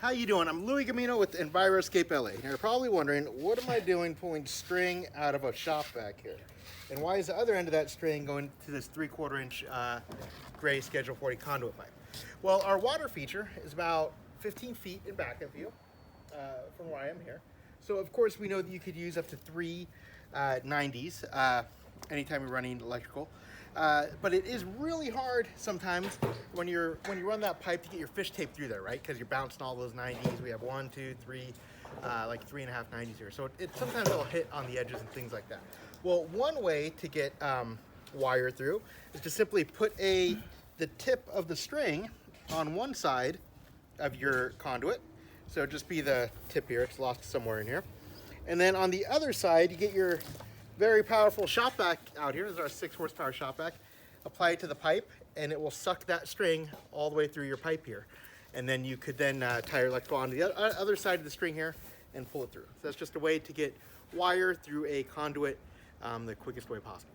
How you doing? I'm Louie Gamino with Enviroscape LA. You're probably wondering, what am I doing pulling string out of a shop back here? And why is the other end of that string going to this 3/4 inch gray Schedule 40 conduit pipe? Well, our water feature is about 15 feet in back of you from where I am here. So of course we know that you could use up to three 90s anytime you're running electrical. But it is really hard sometimes when you run that pipe to get your fish tape through there, right? Because you're bouncing all those 90s. We have 1, 2, 3, like 3.5 90s here. So sometimes it'll hit on the edges and things like that. Well, one way to get wire through is to simply put the tip of the string on one side of your conduit. So just be the tip here. It's lost somewhere in here. And then on the other side, you get your very powerful shop vac out here. This is our 6 horsepower shop vac. Apply it to the pipe and it will suck that string all the way through your pipe here. And then you could then tie your electrical onto the other side of the string here and pull it through. So that's just a way to get wire through a conduit the quickest way possible.